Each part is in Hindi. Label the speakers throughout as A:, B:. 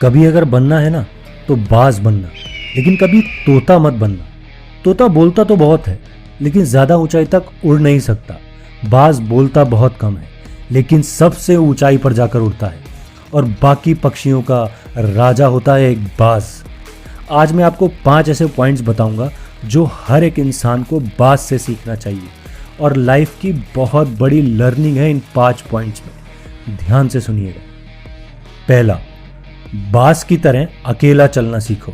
A: कभी अगर बनना है ना तो बाज बनना, लेकिन कभी तोता मत बनना। तोता बोलता तो बहुत है लेकिन ज़्यादा ऊंचाई तक उड़ नहीं सकता। बाज बोलता बहुत कम है लेकिन सबसे ऊंचाई पर जाकर उड़ता है और बाकी पक्षियों का राजा होता है एक बाज। आज मैं आपको 5 ऐसे पॉइंट्स बताऊंगा जो हर एक इंसान को बाज से सीखना चाहिए और लाइफ की बहुत बड़ी लर्निंग है इन 5 पॉइंट्स में। ध्यान से सुनिएगा। पहला, बाज की तरह अकेला चलना सीखो।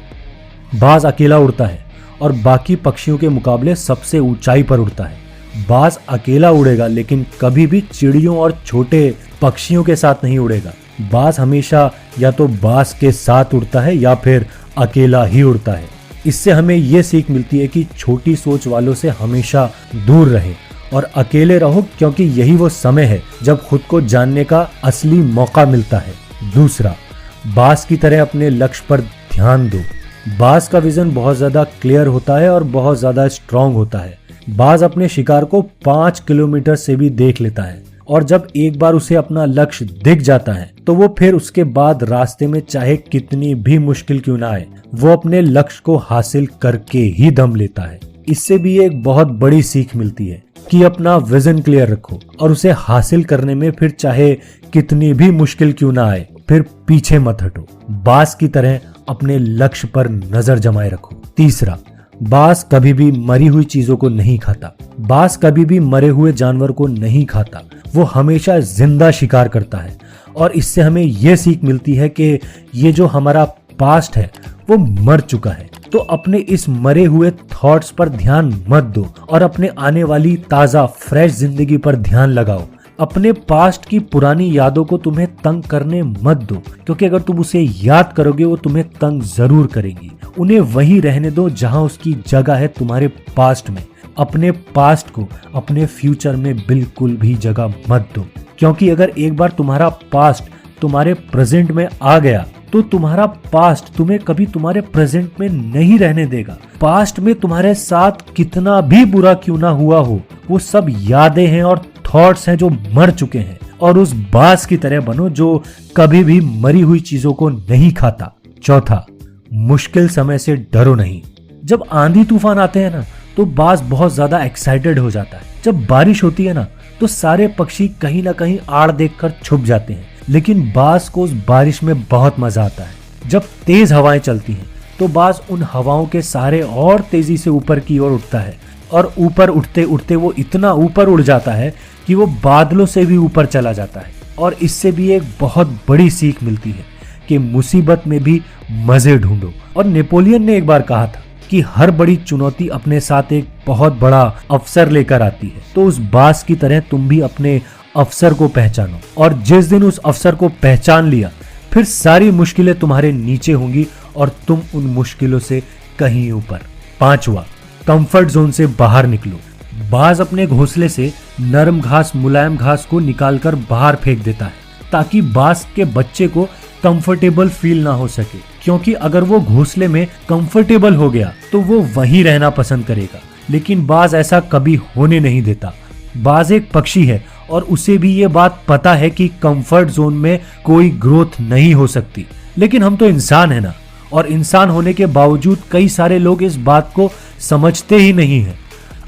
A: बाज अकेला उड़ता है और बाकी पक्षियों के मुकाबले सबसे ऊंचाई पर उड़ता है। बाज अकेला उड़ेगा लेकिन कभी भी चिड़ियों और छोटे पक्षियों के साथ नहीं उड़ेगा। बाज हमेशा या तो बाज के साथ उड़ता है या फिर अकेला ही उड़ता है। इससे हमें यह सीख मिलती है कि छोटी सोच वालों से हमेशा दूर रहें और अकेले रहो, क्योंकि यही वो समय है जब खुद को जानने का असली मौका मिलता है। दूसरा, बाज की तरह अपने लक्ष्य पर ध्यान दो। बाज का विजन बहुत ज्यादा क्लियर होता है और बहुत ज्यादा स्ट्रांग होता है। बाज अपने शिकार को 5 किलोमीटर से भी देख लेता है और जब एक बार उसे अपना लक्ष्य दिख जाता है तो वो फिर उसके बाद रास्ते में चाहे कितनी भी मुश्किल क्यों ना आए, वो अपने लक्ष्य को हासिल करके ही दम लेता है। इससे भी एक बहुत बड़ी सीख मिलती है कि अपना विजन क्लियर रखो और उसे हासिल करने में फिर चाहे कितनी भी मुश्किल क्यों ना आए, फिर पीछे मत हटो। बाज की तरह अपने लक्ष्य पर नजर जमाए रखो। तीसरा, बाज कभी भी मरी हुई चीजों को नहीं खाता। बाज कभी भी मरे हुए जानवर को नहीं खाता, वो हमेशा जिंदा शिकार करता है। और इससे हमें यह सीख मिलती है कि ये जो हमारा पास्ट है वो मर चुका है, तो अपने इस मरे हुए थॉट्स पर ध्यान मत दो और अपने आने वाली ताजा फ्रेश जिंदगी पर ध्यान लगाओ। अपने पास्ट की पुरानी यादों को तुम्हें तंग करने मत दो, क्योंकि अगर तुम उसे याद करोगे वो तुम्हें तंग जरूर करेंगी। उन्हें वहीं रहने दो जहां उसकी जगह है, तुम्हारे पास्ट में। अपने पास्ट को अपने फ्यूचर में बिल्कुल भी जगह मत दो, क्योंकि अगर एक बार तुम्हारा पास्ट तुम्हारे प्रेजेंट में आ गया तो तुम्हारा पास्ट तुम्हें कभी तुम्हारे प्रेजेंट में नहीं रहने देगा। पास्ट में तुम्हारे साथ कितना भी बुरा क्यों ना हुआ हो, वो सब यादें हैं और थॉट्स हैं जो मर चुके हैं। और उस बाज की तरह बनो जो कभी भी मरी हुई चीजों को नहीं खाता। चौथा, मुश्किल समय से डरो नहीं। जब आंधी तूफान आते हैं ना तो बाज बहुत ज्यादा एक्साइटेड हो जाता है। जब बारिश होती है ना तो सारे पक्षी कहीं ना कहीं आड़ देखकर छुप जाते हैं, लेकिन बाज को उस बारिश में बहुत मजा आता है। जब तेज हवाएं चलती हैं तो बाज उन हवाओं के सहारे और तेजी से ऊपर की ओर उठता है और ऊपर उठते उठते वो इतना ऊपर उड़ जाता है कि वो बादलों से भी ऊपर चला जाता है। और इससे भी एक बहुत बड़ी सीख मिलती है कि मुसीबत में भी मजे ढूंढो। और नेपोलियन ने एक बार कहा था कि हर बड़ी चुनौती अपने साथ एक बहुत बड़ा अवसर लेकर आती है। तो उस बाज की तरह तुम भी अपने अवसर को पहचानो, और जिस दिन उस अवसर को पहचान लिया फिर सारी मुश्किलें तुम्हारे नीचे होंगी और तुम उन मुश्किलों से कहीं ऊपर। पांचवा, कंफर्ट जोन से बाहर निकलो। बाज अपने घोंसले से नरम घास, मुलायम घास को निकालकर बाहर फेंक देता है ताकि बाज के बच्चे को कंफर्टेबल फील ना हो सके, क्योंकि अगर वो घोंसले में कंफर्टेबल हो गया तो वो वहीं रहना पसंद करेगा। लेकिन बाज ऐसा कभी होने नहीं देता। बाज एक पक्षी है और उसे भी ये बात पता है कि कंफर्ट जोन में कोई ग्रोथ नहीं हो सकती। लेकिन हम तो इंसान है ना, और इंसान होने के बावजूद कई सारे लोग इस बात को समझते ही नहीं है।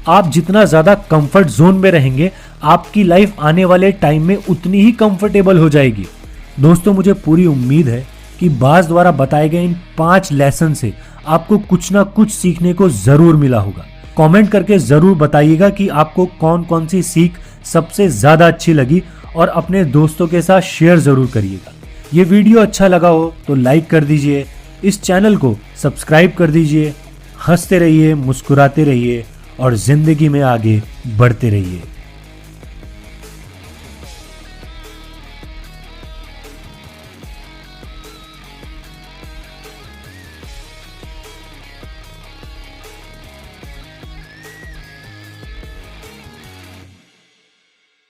A: आप जितना ज्यादा कंफर्ट जोन में रहेंगे आपकी लाइफ आने वाले टाइम में उतनी ही कंफर्टेबल हो जाएगी। दोस्तों, मुझे पूरी उम्मीद है कि बाज द्वारा बताए गए इन 5 लेसन से आपको कुछ ना कुछ सीखने को जरूर मिला होगा। कमेंट करके जरूर बताइएगा कि आपको कौन कौन सी सीख सबसे ज्यादा अच्छी लगी और अपने दोस्तों के साथ शेयर जरूर करिएगा। ये वीडियो अच्छा लगा हो तो लाइक कर दीजिए, इस चैनल को सब्सक्राइब कर दीजिए। हंसते रहिए, मुस्कुराते रहिए और जिंदगी में आगे बढ़ते रहिए।